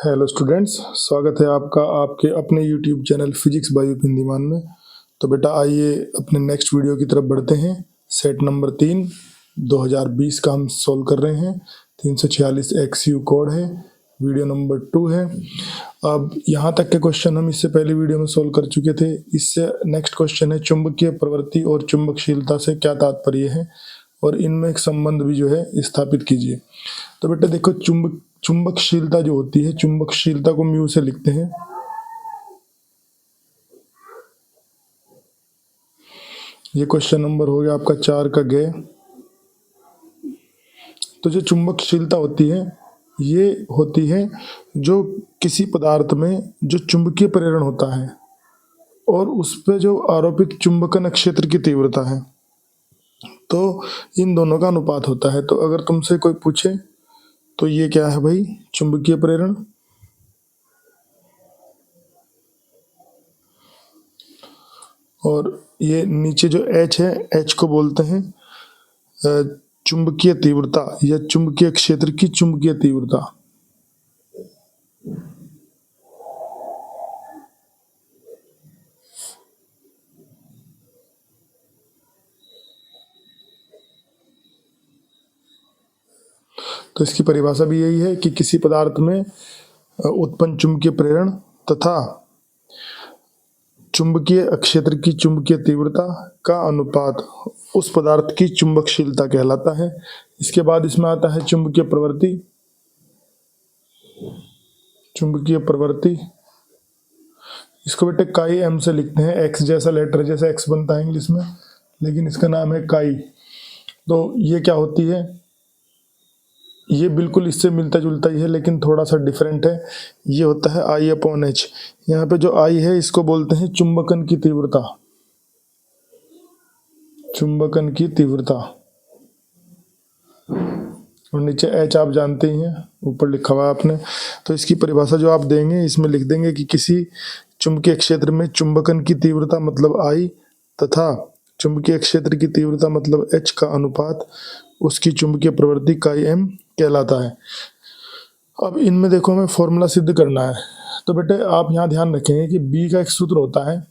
Hello students, स्वागत है आपका आपके अपने यूट्यूब चैनल फिजिक्स बाय हिंदीमान में। तो बेटा आइए अपने नेक्स्ट वीडियो की तरफ बढ़ते हैं। सेट नंबर 3 2020 का हम सॉल्व कर रहे हैं। 346 XU कोड है, वीडियो नंबर 2 है। अब यहाँ तक के क्वेश्चन हम इससे पहले वीडियो में सॉल्व कर चुके थे। इससे नेक्स्ट क्वेश्चन है चुंबकीय प्रवृत्ति और चुंबकशीलता से क्या तात्पर्य है, और इनमें एक संबंध भी जो है स्थापित कीजिए। तो बेटा देखो, चुंबकशीलता जो होती है, चुंबकशीलता को म्यू से लिखते हैं। ये क्वेश्चन नंबर हो गया आपका 4 का गे। तो जो चुंबकशीलता होती है, ये होती है जो किसी पदार्थ में जो चुंबकीय प्रेरण होता है और उस पे जो आरोपित चुंबकन क्षेत्र की तीव्रता है, तो इन दोनों का अनुपात होता है। तो अगर तुमसे कोई पूछे तो ये क्या है भाई, चुंबकीय प्रेरण। और ये नीचे जो H है, H को बोलते हैं चुंबकीय तीव्रता या चुंबकीय क्षेत्र की चुंबकीय तीव्रता। तो इसकी परिभाषा भी यही है कि किसी पदार्थ में उत्पन्न चुंबकीय प्रेरण तथा चुंबकीय क्षेत्र की चुंबकीय तीव्रता का अनुपात उस पदार्थ की चुंबकशीलता कहलाता है। इसके बाद इसमें आता है चुंबकीय प्रवृत्ति। चुंबकीय प्रवृत्ति इसको बेटे काई एम से लिखते हैं। एक्स जैसा लेटर जैसा एक्स बनता है इंग्लिश में, लेकिन इसका नाम है काई। तो ये क्या होती है, ये बिल्कुल इससे मिलता जुलता ही है लेकिन थोड़ा सा डिफरेंट है। ये होता है I/H। यहाँ पे जो I है इसको बोलते हैं चुंबकन की तीव्रता। चुंबकन की तीव्रता। और नीचे H आप जानते ही हैं, ऊपर लिखा हुआ है आपने। तो इसकी परिभाषा जो आप देंगे इसमें लिख देंगे कि किसी चुंबकीय क्षेत्र में चुंबकन की तीव्रता मतलब I तथा चुंबकीय क्षेत्र की तीव्रता मतलब H का अनुपात उसकी चुंबकीय प्रवृत्ति काई M कहलाता है। अब इनमें देखो हमें फॉर्मूला सिद्ध करना है। तो बेटे आप यहाँ ध्यान रखेंगे कि B का एक सूत्र होता है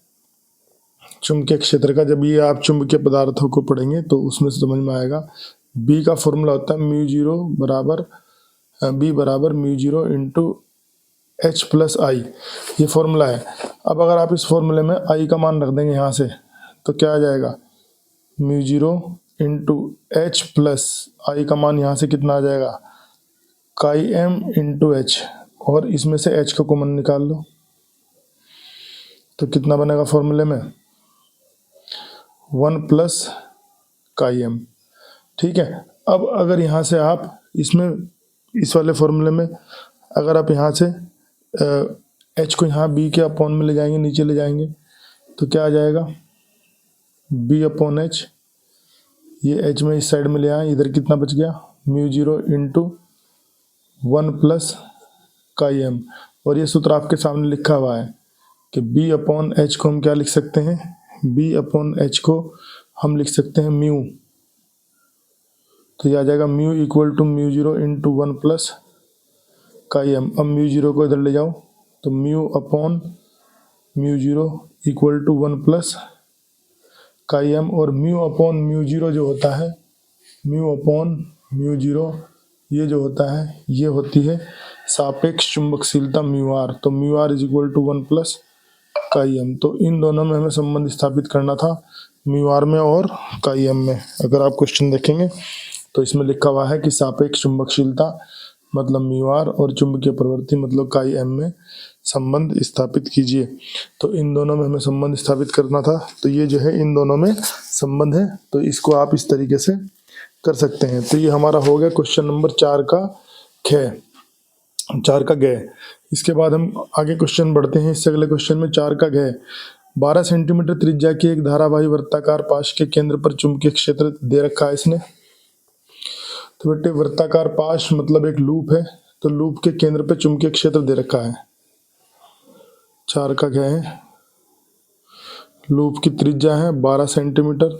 चुंबकीय क्षेत्र का। जब ये आप चुंबकीय पदार्थों को पढ़ेंगे तो उसमें समझ में आएगा। B का फॉर्मूला होता है म्यू जीरो बराबर B बराबर mu zero into H plus I। ये फॉर्मूला है। अब अगर आप इस फॉर्मूले में I का मान रख देंगे यहाँ से, तो क्या आ जाएगा, mu zero into H plus I का मान यहाँ से कितना आ जाएगा, काई M इंटू H। और इसमें से H का कॉमन निकाल लो तो कितना बनेगा फॉर्मूले में, 1 प्लस काई M। ठीक है। अब अगर यहाँ से आप इसमें इस वाले फॉर्मूले में अगर आप यहाँ से H को यहाँ B के अपॉन में ले जाएंगे, नीचे ले जाएंगे, तो क्या आ जाएगा, B/H। ये H में इस साइड में ले आए, इधर कितना बच गया, mu zero into 1 plus chi M। और ये सूत्र आपके सामने लिखा हुआ है कि B/H को हम क्या लिख सकते हैं, B/H को हम लिख सकते हैं म्यू। तो ये आ जाएगा mu equal to mu zero into 1 plus chi M। अब म्यू जीरो को इधर ले जाओ तो mu upon mu zero equal to 1 plus chi M। और म्यू अपॉन म्यू जीरो जो होता है, म्यू अपॉन म्यू जीरो ये जो होता है, ये होती है सापेक्ष चुंबकशीलता म्यू आर। तो mu R is equal to 1 plus chi M। तो इन दोनों में हमें संबंध स्थापित करना था, म्यू आर में और काई M में। अगर आप क्वेश्चन देखेंगे तो इसमें लिखा हुआ है कि सापेक्ष चुंबकशीलता मतलब म्यू आर और चुंबकीय प्रवृत्ति मतलब काई M में संबंध स्थापित कीजिए। तो इन दोनों में हमें संबंध स्थापित करना था। तो ये जो है इन दोनों में संबंध है, तो इसको आप इस तरीके से कर सकते हैं। तो ये हमारा हो गया क्वेश्चन नंबर 4 का ख, 4 का ग। इसके बाद हम आगे क्वेश्चन बढ़ते हैं। इससे अगले क्वेश्चन में 4 का घ, 12 सेंटीमीटर त्रिज्या की एक धारावाही वृत्ताकार पाश के केंद्र पर चुंबकीय क्षेत्र दे रखा है इसने। तो बेटे वृत्ताकार पाश मतलब एक लूप है, तो लूप के केंद्र पे चुंबकीय क्षेत्र दे रखा है। 4 का घ है, लूप की त्रिज्या है 12 सेंटीमीटर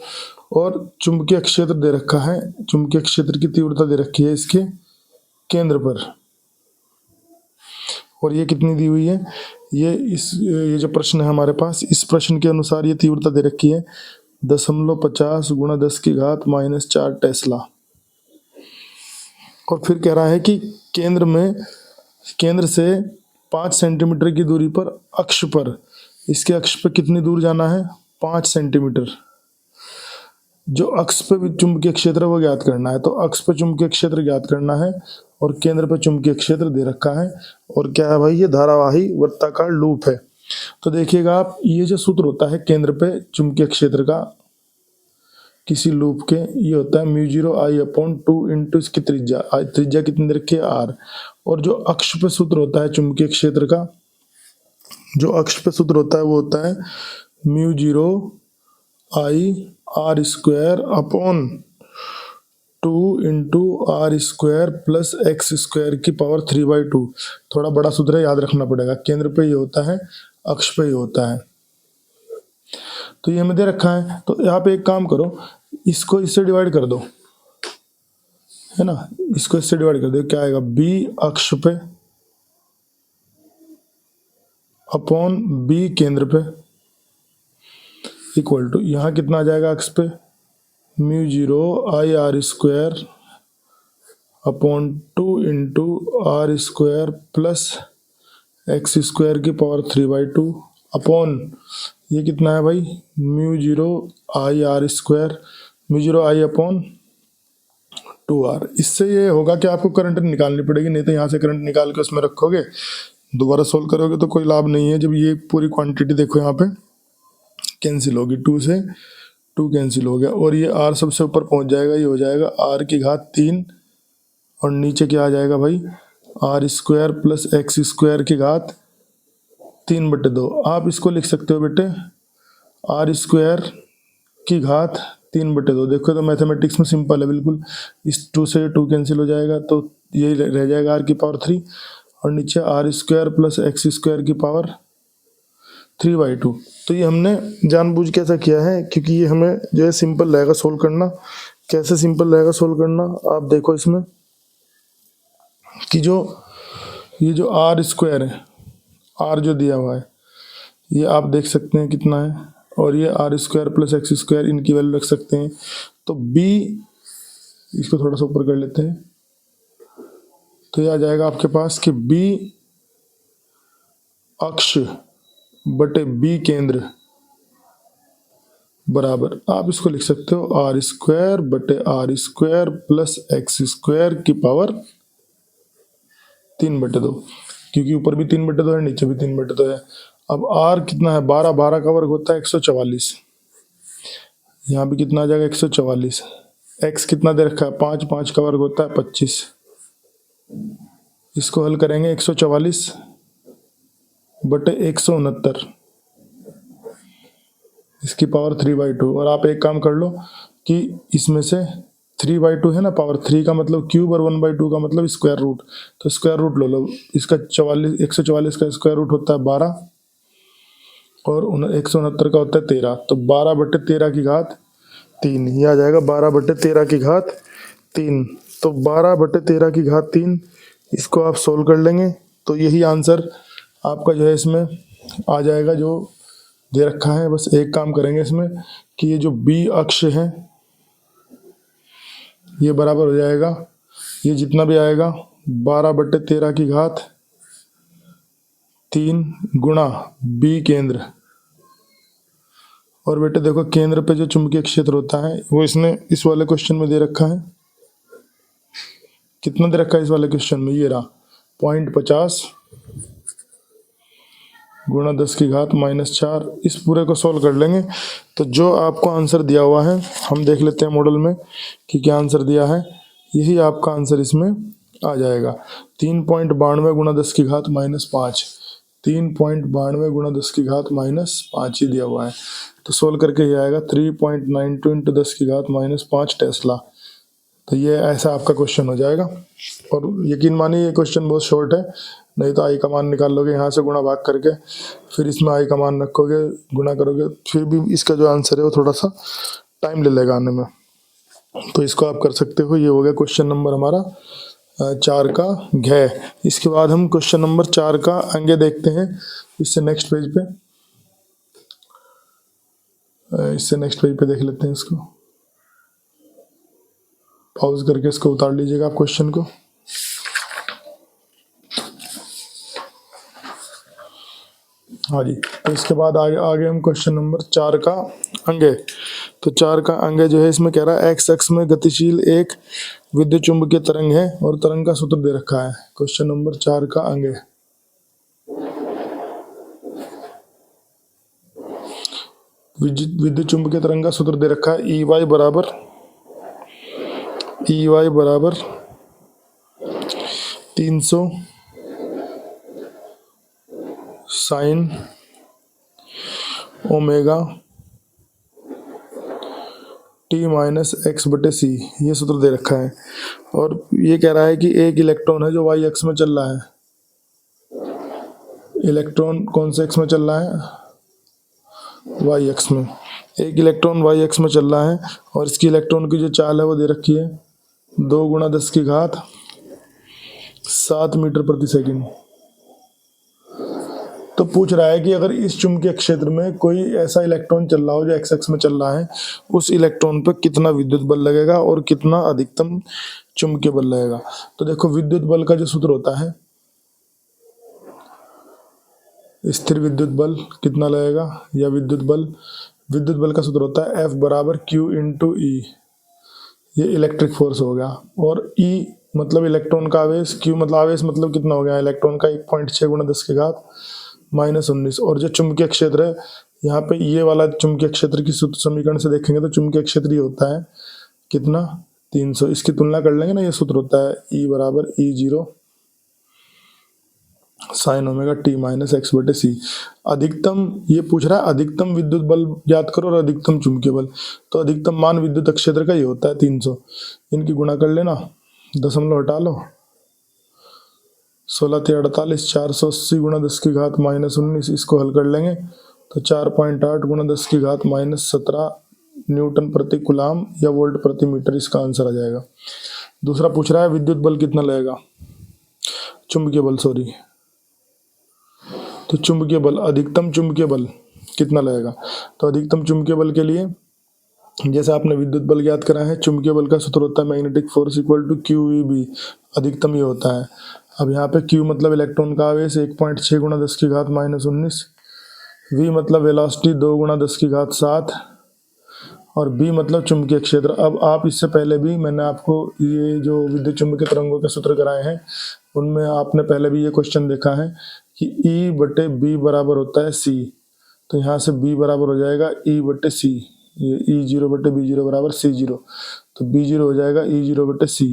और चुंबकीय क्षेत्र दे रखा है, चुंबकीय क्षेत्र की तीव्रता दे रखी है इसके केंद्र पर। और ये कितनी दी हुई है, ये जो प्रश्न है हमारे पास, इस प्रश्न के अनुसार ये तीव्रता दे रखी है 0.50 गुणा 10 की घात माइनस 4 टेस्ला। और फिर कह रहा है कि केंद्र से 5 सेंटीमीटर की दूरी पर अक्ष पर, इसके अक्ष पर कितनी दूर जाना है, 5 सेंटीमीटर। जो अक्ष पे चुंबकीय क्षेत्र वो ज्ञात करना है, तो अक्ष पे चुंबकीय क्षेत्र ज्ञात करना है और केंद्र पे चुंबकीय क्षेत्र दे रखा है। और क्या है भाई, ये धारावाही वृत्ताकार लूप है। तो देखिएगा आप, ये जो सूत्र होता है केंद्र पे चुंबकीय क्षेत्र का किसी लूप के, ये होता है म्यू 0I/2 इंटू इसकी त्रिज्या कितनी दे रखी है, आर। और जो अक्ष पे सूत्र होता है चुंबकीय क्षेत्र का, जो अक्ष पे सूत्र होता है वो होता है mu 0I/r² 2 into r² plus x² की पावर 3/2। थोड़ा बड़ा सूत्र है, याद रखना पड़ेगा। केंद्र पे ये होता है, अक्ष पे ये होता है। तो ये हमें दे रखा है, तो यहाँ पे एक काम करो, इसको इससे डिवाइड कर दो, है ना, इसको इससे डिवाइड कर दो, क्या आएगा, b अक्ष पे अपॉन b केंद्र पे इक्वल टू, यहाँ कितना आ जाएगा अक्ष पे, mu 0I/r² upon 2 into r² plus x² की पावर 3/2 अपॉन, ये कितना है भाई, mu 0I/r², mu 0I upon 2r। इससे ये होगा कि आपको करंट निकालनी पड़ेगी, नहीं तो यहाँ से करंट निकाल के उसमें रखोगे, दोबारा सोल्व करोगे तो कोई लाभ नहीं है। जब ये पूरी क्वांटिटी देखो यहाँ पे कैंसिल होगी, 2 से 2 कैंसिल हो गया, और ये r सबसे ऊपर पहुंच जाएगा, ये हो जाएगा r की घात 3, और नीचे क्या आ जाएगा भाई, r² प्लस x² की घात 3/2। आप इसको लिख सकते हो बेटे r² की घात 3/2। देखो तो मैथमेटिक्स में सिंपल है बिल्कुल, इस 2 से 2 कैंसिल हो जाएगा, तो ये रह जाएगा r की पावर 3, और नीचे r² प्लस x² की पावर 3/2। तो ये हमने जानबूझ के ऐसा किया है क्योंकि ये हमें जो है सिंपल रहेगा सोल्व करना। कैसे सिंपल रहेगा सोल्व करना, आप देखो इसमें कि ये जो r² है, r जो दिया हुआ है ये आप देख सकते हैं कितना है, और ये r² प्लस x², इनकी वैल्यू रख सकते हैं। तो b, इसको थोड़ा सा ऊपर कर लेते हैं, तो ये आ जाएगा आपके पास कि b अक्ष बटे b केंद्र बराबर, आप इसको लिख सकते हो r² बटे r² प्लस x² की पावर 3/2, क्योंकि ऊपर भी 3/2 है, नीचे भी 3/2 है। अब r कितना है, 12 का वर्ग होता है 144, यहाँ भी कितना आ जाएगा 144। x कितना दे रखा है, 5 का वर्ग होता है 25। इसको हल करेंगे, 144 बटे 169, इसकी पावर 3/2। और आप एक काम कर लो कि इसमें से 3/2 है ना, पावर 3 का मतलब क्यूब और 1/2 का मतलब स्क्वायर रूट, तो स्क्वायर रूट लो लो इसका। 144 का स्क्वायर रूट होता है 12, और 169 का होता है 13, तो 12/13 की घात 3, ये आ जाएगा 12/13 की घात 3। तो 12/13 की घात 3, इसको आप सोल्व कर लेंगे तो यही आंसर आपका जो है इसमें आ जाएगा जो दे रखा है। बस एक काम करेंगे इसमें कि ये जो b अक्ष है ये बराबर हो जाएगा, ये जितना भी आएगा 12/13 की घात 3 गुणा b केंद्र। और बेटे देखो केंद्र पे जो चुंबकीय क्षेत्र होता है वो इसने इस वाले क्वेश्चन में दे रखा है, कितना दे रखा है इस वाले क्वेश्चन में, ये रहा 0.50 गुणा 10 की घात -4। इस पूरे को सॉल्व कर लेंगे तो जो आपको आंसर दिया हुआ है, हम देख लेते हैं मॉडल में कि क्या आंसर दिया है। यही आपका आंसर इसमें आ जाएगा, 3.92 गुणा 10 की घात -5, 3.92 गुणा 10 की घात -5 ही दिया हुआ है। तो सोल्व करके ये आएगा 3.92 इंटू 10 की घात -5 टेस्ला। तो ये ऐसा आपका क्वेश्चन हो जाएगा। और यकीन मानिए ये क्वेश्चन बहुत शॉर्ट है, नहीं तो आई का मान निकाल लोगे यहाँ से गुणा भाग करके, फिर इसमें आई का मान रखोगे, गुणा करोगे, फिर भी इसका जो आंसर है वो थोड़ा सा टाइम ले लेगा आने में। तो इसको आप कर सकते हो। ये हो गया क्वेश्चन नंबर हमारा 4 का घ। इसके बाद हम क्वेश्चन नंबर 4 का अंगे देखते हैं। इससे नेक्स्ट पेज पे देख लेते हैं। इसको पॉज करके इसको उतार लीजिएगा आप क्वेश्चन को। हाँ जी, तो इसके बाद आगे हम क्वेश्चन नंबर 4 का अंगे। तो 4 का अंगे जो है इसमें कह रहा है एक्स अक्ष में गतिशील एक विद्युत चुंबकीय तरंग है और तरंग का सूत्र दे रखा है। क्वेश्चन नंबर 4 का अंगे। विद्युत चुंबकीय तरंग का सूत्र दे रखा है ई वाई बराबर 300 sine omega T minus x बटे सी, ये सूत्र दे रखा है। और ये कह रहा है कि एक इलेक्ट्रॉन है जो वाई एक्स में चल रहा है। इलेक्ट्रॉन कौन से एक्स में चल रहा है? वाई एक्स में। एक इलेक्ट्रॉन वाई एक्स में चल रहा है और इसकी इलेक्ट्रॉन की जो चाल है वो दे रखी है 2 × 10⁷ मीटर प्रति सेकंड। तो पूछ रहा है कि अगर इस चुंबकीय क्षेत्र में कोई ऐसा इलेक्ट्रॉन चल रहा हो जो एक्स एक्स में चल रहा है, उस इलेक्ट्रॉन पर कितना विद्युत बल लगेगा और कितना अधिकतम चुंबकीय बल लगेगा। तो देखो, विद्युत बल का जो सूत्र होता है, स्थिर विद्युत बल कितना लगेगा, या विद्युत बल का सूत्र होता है F बराबर Q × E। ये इलेक्ट्रिक फोर्स हो गया। और E मतलब इलेक्ट्रॉन का आवेश, Q मतलब आवेश, मतलब कितना हो गया इलेक्ट्रॉन का 1.6 × 10⁻⁻⁹। और जो चुंबकीय क्षेत्र है, यहाँ पे ये वाला चुंबकीय क्षेत्र की सूत्र समीकरण से देखेंगे तो चुंबकीय क्षेत्र ये होता है कितना 300। इसकी तुलना कर लेंगे ना, ये सूत्र होता है E बराबर E0 sine omega T minus x बटे सी। अधिकतम, ये पूछ रहा है अधिकतम विद्युत बल ज्ञात करो और अधिकतम चुंबकीय बल। तो अधिकतम मान विद्युत क्षेत्र का ये होता है 300। इनकी गुणा कर लेना, दशमलव हटा लो, 16 × 48 480 × 10⁻⁻⁹। इसको हल कर लेंगे तो 4.8 × 10⁻⁻17 न्यूटन प्रति कूलाम या वोल्ट प्रति मीटर इसका आंसर आ जाएगा। दूसरा पूछ रहा है विद्युत बल कितना लगेगा, चुंबकीय बल सॉरी। तो चुंबकीय बल, अधिकतम चुंबकीय बल कितना लगेगा। तो अधिकतम चुंबकीय बल के लिए जैसे आपने विद्युत बल ज्ञात करा है, चुंबकीय बल का सूत्र होता है magnetic force equal to QEB। अधिकतम ये होता है। अब यहाँ पे Q मतलब इलेक्ट्रॉन का आवेश 1.6 × 10⁻⁻⁹, V मतलब वेलोसिटी 2 × 10⁻⁷, और B मतलब चुंबकीय क्षेत्र। अब आप इससे पहले भी मैंने आपको ये जो विद्युत चुंबकीय तरंगों के सूत्र कराए हैं, उनमें आपने पहले भी ये क्वेश्चन देखा है कि E बटे B बराबर होता है C। तो यहाँ से B बराबर हो जाएगा E बटे C, ये E0 बटे B0 बराबर C0। तो B0 हो जाएगा E0 बटे C।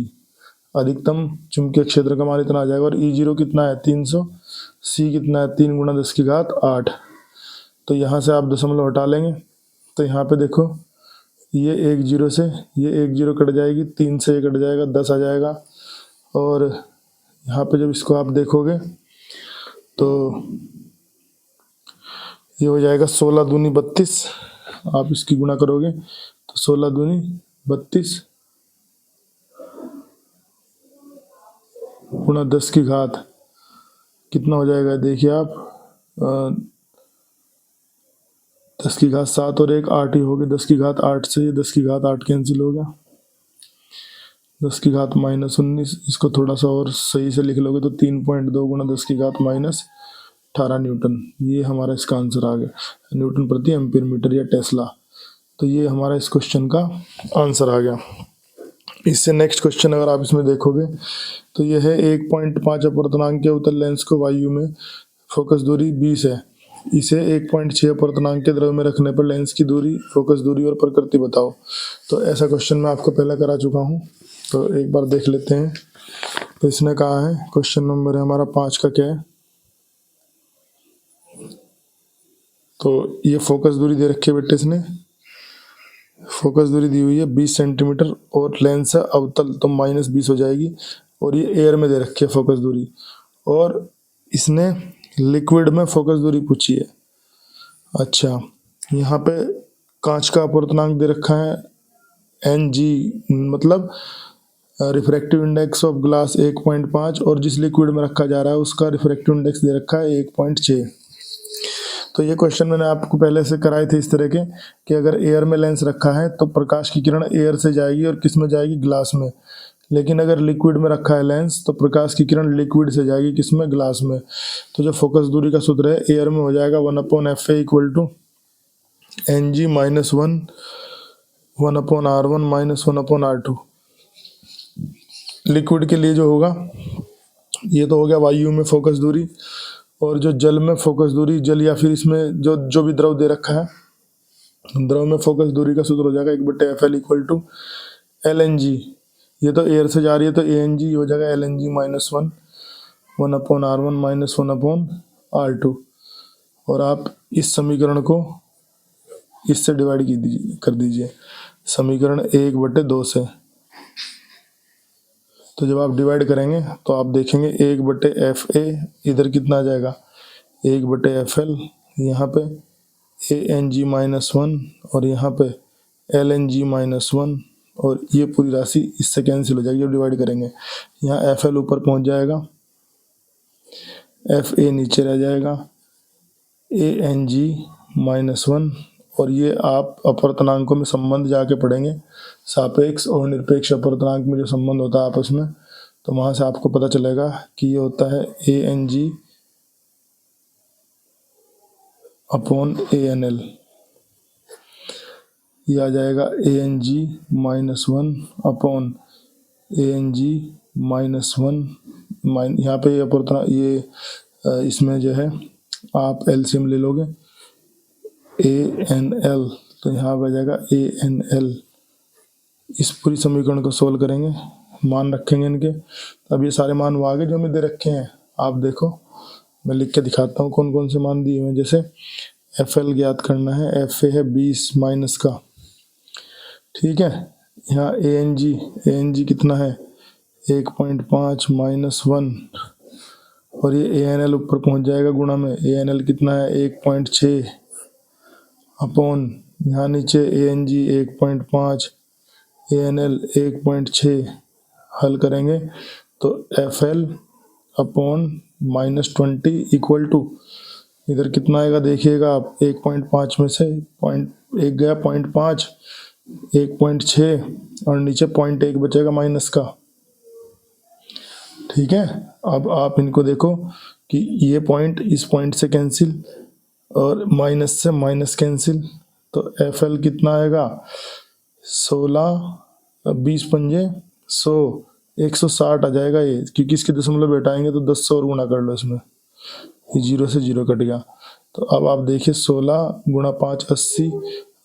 अधिकतम चुंबकीय क्षेत्र का मान इतना आ जाएगा। और E0 कितना है 300, C कितना है 3 × 10⁸। तो यहाँ से आप दशमलव हटा लेंगे तो यहाँ पे देखो, ये 1 0 से ये 1 0 कट जाएगी, 3 से ये कट जाएगा, 10 आ जाएगा। और यहाँ पे जब इसको आप देखोगे तो ये हो जाएगा 16 दूनी 32। आप इसकी गुणा करोगे तो 16 दूनी 32 गुणा 10⁻⁷ कितना हो जाएगा, देखिए आप 10⁻⁷ और 1 8 ही हो गए। 10⁻8 से ये 10⁻8 कैंसिल हो गया, 10⁻⁻⁹। इसको थोड़ा सा और सही से लिख लोगे तो 3.2 × 10⁻⁸ न्यूटन। ये हमारा इसका आंसर आ गया, न्यूटन प्रति एम्पीयर मीटर या टेस्ला। तो ये हमारा इस क्वेश्चन का आंसर आ गया। इससे नेक्स्ट क्वेश्चन अगर आप इसमें देखोगे तो ये है 1.5 अपवर्तनांक के उत्तल लेंस को वायु में फोकस दूरी 20 है। इसे 1.6 अपवर्तनांक के द्रव्य में रखने पर लेंस की दूरी, फोकस दूरी और प्रकृति बताओ। तो ऐसा क्वेश्चन मैं आपको पहले करा चुका हूँ, तो एक बार देख लेते हैं। तो इसने कहा है, क्वेश्चन नंबर है हमारा 5 का क्या है। तो ये फोकस दूरी दे रखी है बेटे, इसने फोकस दूरी दी हुई है 20 सेंटीमीटर और लेंस है अवतल, तो -20 हो जाएगी। और ये एयर में दे रखी है फोकस दूरी, और इसने लिक्विड में फोकस दूरी पूछी है। अच्छा, यहाँ पे कांच का अपवर्तनांक दे रखा है Ng, मतलब रिफ्रैक्टिव इंडेक्स ऑफ ग्लास 1.5 और जिस लिक्विड में रखा जा रहा है उसका रिफ्रैक्टिव इंडेक्स दे रखा है 1.6। तो ये क्वेश्चन मैंने आपको पहले से कराए थे इस तरह के कि अगर एयर में लेंस रखा है तो प्रकाश की किरण एयर से जाएगी और किस में जाएगी, ग्लास में। लेकिन अगर लिक्विड में रखा है लेंस तो प्रकाश की किरण लिक्विड से जाएगी किस में, ग्लास में। तो जो फोकस दूरी का सूत्र है एयर में हो जाएगा 1/FA equal to NG minus 1/R1 minus 1/R2। Liquid के लिए जो होगा ये तो हो गया वायु में फोकस दूरी, और जो जल में फोकस दूरी, जल या फिर इसमें जो भी द्रव दे रखा है, द्रव में फोकस दूरी का सूत्र हो जाएगा 1/FL इक्वल टू LNG। ये तो एयर से जा रही है तो ANG हो जाएगा LNG minus 1/R1 minus 1/R2। और आप इस समीकरण को इससे डिवाइड कर दीजिए समीकरण 1/2 से। तो जब आप डिवाइड करेंगे तो आप देखेंगे 1/FA इधर कितना आ जाएगा 1/FL, यहाँ पे ANG माइनस 1 और यहाँ पे LNG माइनस 1, और ये पूरी राशि इससे कैंसिल हो जाएगी जब डिवाइड करेंगे। यहाँ FL ऊपर पहुँच जाएगा, FA नीचे रह जाएगा, ANG माइनस 1, और ये आप अपवर्तनांकों में संबंध जाके पढ़ेंगे, सापेक्ष और निरपेक्ष अपवर्तनांक में जो संबंध होता है आपस में, तो वहाँ से आपको पता चलेगा कि ये होता है ANG अपॉन ANL। ये आ जाएगा ANG minus 1 upon ANG minus 1, यहाँ पे अपवर्तनांक ये इसमें जो है आप LCM ले लोगे ANL, तो यहाँ आ जाएगा ANL। इस पूरी समीकरण को सोल्व करेंगे, मान रखेंगे इनके। अब ये सारे मान वो आगे जो हमें दे रखे हैं आप देखो, मैं लिख के दिखाता हूँ कौन कौन से मान दिए हुए। जैसे FL ज्ञात करना है, FA है 20 माइनस का, ठीक है। यहाँ ANG कितना है 1.5 माइनस 1, और ये ANL ऊपर पहुँच जाएगा गुणा में, ANL कितना है 1.6 अपॉन यहाँ नीचे ANG 1.5 ANL 1.6। हल करेंगे तो FL अपॉन -20 इक्वल टू, इधर कितना आएगा देखिएगा आप, 1.5 में से 1 गया 0.5, 1.6 और नीचे 0.1 बचेगा माइनस का, ठीक है। अब आप इनको देखो कि ये पॉइंट इस पॉइंट से कैंसिल और माइनस से माइनस कैंसिल, तो FL कितना आएगा 16, 20 पंजे 100, 160 आ जाएगा ये, क्योंकि इसके दशमलव बैठाएंगे तो 10 से और गुणा कर लो इसमें, ये 0 से 0 कट गया। तो अब आप देखिए 16 गुणा 5 80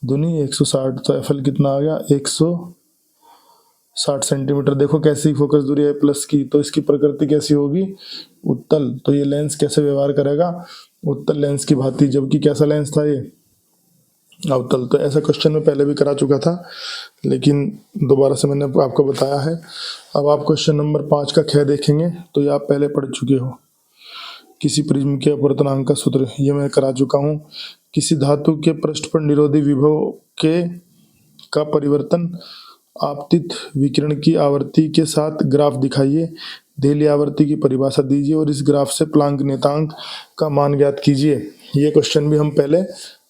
दूनी 160, तो FL कितना आ गया 160 सेंटीमीटर। देखो कैसी फोकस दूरी है प्लस की, तो इसकी प्रकृति कैसी होगी, उत्तल। तो ये लेंस कैसे व्यवहार करेगा, उत्तल लेंस की भांति, जबकि कैसा लेंस था ये, अवतल। तो ऐसा क्वेश्चन में पहले भी करा चुका था, लेकिन दोबारा से मैंने आपको बताया है। अब आप क्वेश्चन नंबर 5 का ख देखेंगे तो ये आप पहले पढ़ चुके हो। किसी प्रिज्म के अपवर्तनांक का सूत्र ये मैं करा चुका हूँ। किसी धातु के पृष्ठ पर निरोधी विभव के का परिवर्तन आपतित विकिरण की आवृत्ति के साथ ग्राफ दिखाइए, देली आवृत्ति की परिभाषा दीजिए और इस ग्राफ से प्लांक नियतांक का मान ज्ञात कीजिए। ये क्वेश्चन भी हम पहले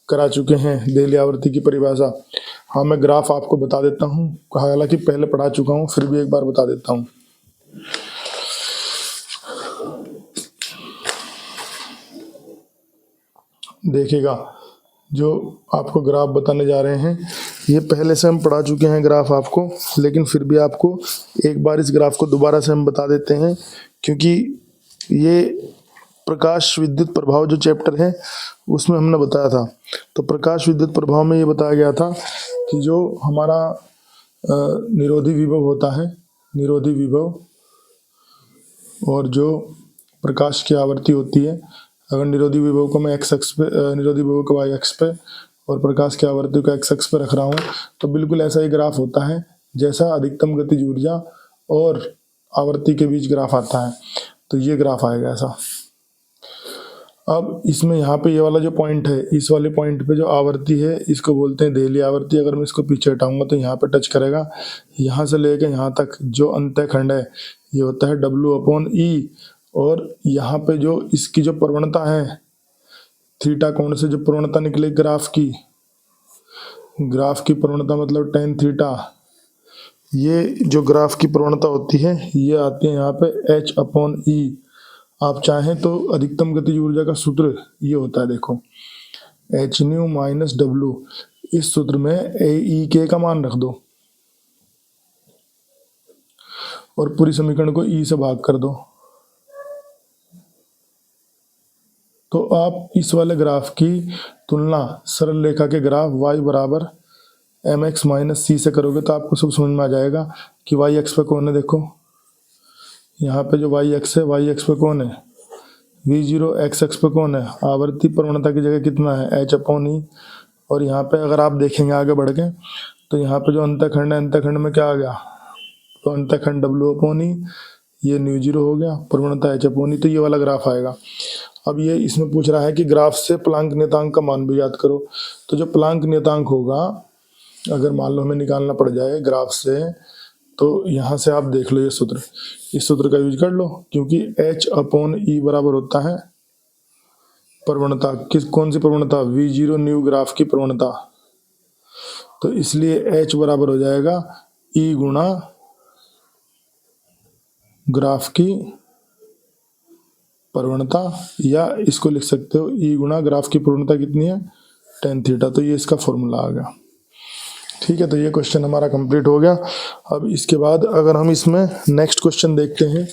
करा चुके हैं, देली आवृत्ति की परिभाषा। हाँ, मैं ग्राफ आपको बता देता हूँ, हालांकि पहले पढ़ा चुका हूँ, फिर भी एक बार बता देता हूँ। देखिएगा, जो आपको ग्राफ बताने जा रहे हैं ये पहले से हम पढ़ा चुके हैं ग्राफ आपको, लेकिन फिर भी आपको एक बार इस ग्राफ को दोबारा से हम बता देते हैं, क्योंकि ये प्रकाश विद्युत प्रभाव जो चैप्टर है उसमें हमने बताया था। तो प्रकाश विद्युत प्रभाव में ये बताया गया था कि जो हमारा निरोधी विभव होता है, निरोधी विभव और जो प्रकाश की आवृत्ति होती है, अगर निरोधी विभव को मैं एक्स अक्ष पे, निरोधी विभव को वाई अक्ष पे और प्रकाश की आवृत्ति को एक्स अक्ष पे रख रहा हूँ, तो बिल्कुल ऐसा ही ग्राफ होता है जैसा अधिकतम गतिज ऊर्जा और आवृत्ति के बीच ग्राफ आता है। तो ये ग्राफ आएगा ऐसा। अब इसमें यहाँ पे ये वाला जो पॉइंट है, इस वाले पॉइंट पे जो आवर्ती है इसको बोलते हैं देहली आवर्ती। अगर मैं इसको पीछे हटाऊंगा तो यहाँ पे टच करेगा। यहाँ से लेके यहाँ तक जो अंतःखंड है ये होता है W/E। और यहाँ पे जो इसकी जो प्रवणता है थीटा कोण से जो प्रवणता निकले ग्राफ की प्रवणता मतलब tan थीटा, ये जो ग्राफ की प्रवणता होती है ये आती है यहाँ पे H/E। आप चाहें तो अधिकतम गतिज ऊर्जा का सूत्र ये होता है, देखो hν - W। इस सूत्र में AE का मान रख दो और पूरी समीकरण को E से भाग कर दो, तो आप इस वाले ग्राफ की तुलना सरल रेखा के ग्राफ y बराबर mx - c से करोगे तो आपको सब समझ में आ जाएगा कि y अक्ष पे कौन है। देखो यहाँ पे जो y अक्ष है, y अक्ष पे कौन है V0, x अक्ष पे कौन है आवर्ती प्रवणता की जगह कितना है H/E। और यहाँ पे अगर आप देखेंगे आगे बढ़ के तो यहाँ पे जो अंतःखंड है, अंतःखंड में क्या आ गया, तो अंतःखंड W/E, ये μ0 हो गया, प्रवणता H/E। तो ये वाला ग्राफ आएगा। अब ये इसमें पूछ रहा है कि ग्राफ से प्लांक नियतांक का मान भी याद करो। तो जो प्लांक नियतांक होगा, अगर मान लो हमें निकालना पड़ जाए ग्राफ से, तो यहाँ से आप देख लो ये सूत्र, इस सूत्र का यूज कर लो, क्योंकि H/E बराबर होता है प्रवणता, कौन सी प्रवणता, V0 न्यू ग्राफ की प्रवणता। तो इसलिए H बराबर हो जाएगा E गुणा ग्राफ की प्रवणता, या इसको लिख सकते हो E गुणा ग्राफ की प्रवणता कितनी है tan थीटा। तो ये इसका फॉर्मूला आ गया। ठीक है, तो ये क्वेश्चन हमारा कंप्लीट हो गया। अब इसके बाद अगर हम इसमें नेक्स्ट क्वेश्चन देखते हैं,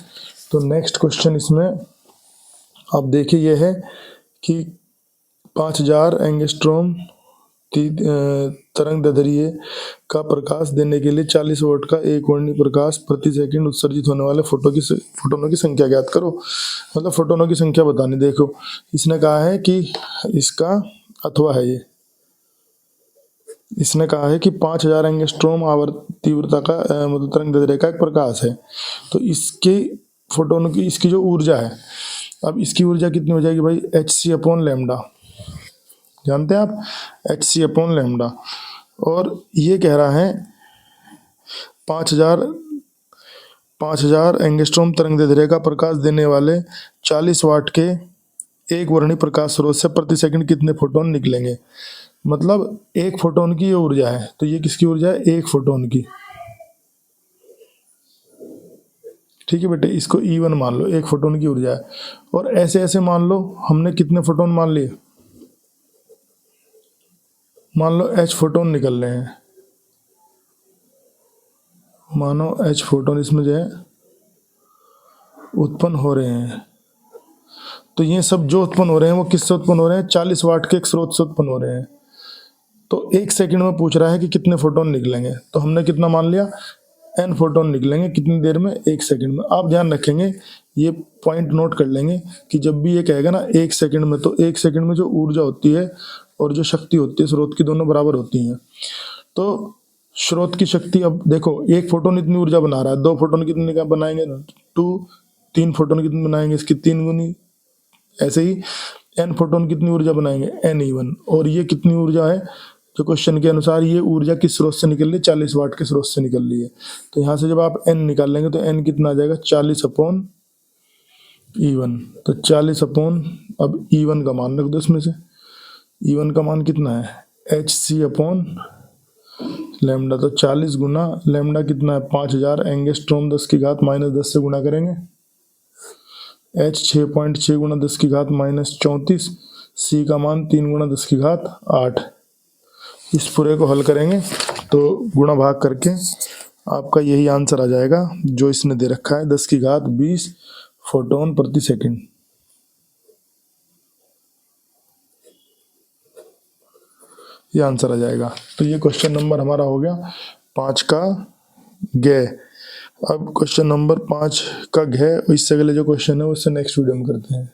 तो नेक्स्ट क्वेश्चन इसमें आप देखिए ये है कि 5000 एंगस्ट्रॉम तरंग दैर्ध्य का प्रकाश देने के लिए 40 वाट का एक वर्णीय प्रकाश प्रति सेकंड उत्सर्जित होने वाले फोटोनों की संख्या ज्ञात करो। मतलब फोटोनों की संख्या बतानी। देखो इसने कहा है कि इसका अथवा है, ये इसने कहा है कि 5000 एंगस्ट्रॉम आवर्त तीव्रता का मतलब तरंग दैर्ध्य का एक प्रकाश है। तो इसके फोटोनों की इसकी जो ऊर्जा है, अब इसकी ऊर्जा कितनी हो जाएगी भाई, hc/λ, जानते हैं आप hc/λ। और ये कह रहा है 5000 एंगस्ट्रॉम तरंग दैर्ध्य का प्रकाश देने वाले 40 वाट के एक वर्णीय प्रकाश स्रोत से प्रति सेकंड कितने फोटोन निकलेंगे। मतलब एक फोटोन की ये ऊर्जा है, तो ये किसकी ऊर्जा है, एक फोटोन की। ठीक है बेटे, इसको E1 मान लो, एक फोटोन की ऊर्जा है। और ऐसे ऐसे मान लो, हमने कितने फोटोन मान लिए, मान लो H फोटोन निकल रहे हैं, मानो H फोटोन इसमें जो है उत्पन्न हो रहे हैं। तो ये सब जो उत्पन्न हो रहे हैं वो किससे उत्पन्न हो रहे हैं, 40 वाट के एक स्रोत से उत्पन्न हो रहे हैं। तो एक सेकंड में पूछ रहा है कि कितने फोटोन निकलेंगे, तो हमने कितना मान लिया, n फोटोन निकलेंगे कितनी देर में, एक सेकंड में। आप ध्यान रखेंगे, ये पॉइंट नोट कर लेंगे कि जब भी ये कहेगा ना एक सेकंड में, तो एक सेकंड में जो ऊर्जा होती है और जो शक्ति होती है स्रोत की, दोनों बराबर होती हैं। तो स्रोत की शक्ति, अब देखो एक फोटोन इतनी ऊर्जा बना रहा है, 2 फोटोन कितने का बनाएंगे 2, 3 फोटोन कितने बनाएंगे इसकी 3 गुनी। ऐसे ही n फोटोन कितनी ऊर्जा बनाएंगे n(E1). और ये कितनी ऊर्जा है, जो क्वेश्चन के अनुसार ये ऊर्जा किस स्रोत से निकल रही है, 40 वाट के स्रोत से निकल रही है। तो यहाँ से जब आप n निकाल लेंगे तो n कितना आ जाएगा, 40/E1। तो 40/ अब E1 का मान रख दो इसमें से, E1 का मान कितना है hc/λ। तो 40 गुना लैम्डा कितना है 5000 एंगस्ट्रॉम 10⁻⁻10 से गुणा करेंगे, h 6.6 गुना 10⁻⁻34, c का मान 3 गुना 10⁸8। इस पूरे को हल करेंगे तो गुणा भाग करके आपका यही आंसर आ जाएगा जो इसने दे रखा है, 10⁻20 फोटोन प्रति सेकंड। ये आंसर आ जाएगा। तो ये क्वेश्चन नंबर हमारा हो गया 5 का ग। अब क्वेश्चन नंबर 5 का घ, इससे अगले जो क्वेश्चन है उससे नेक्स्ट वीडियो में करते हैं।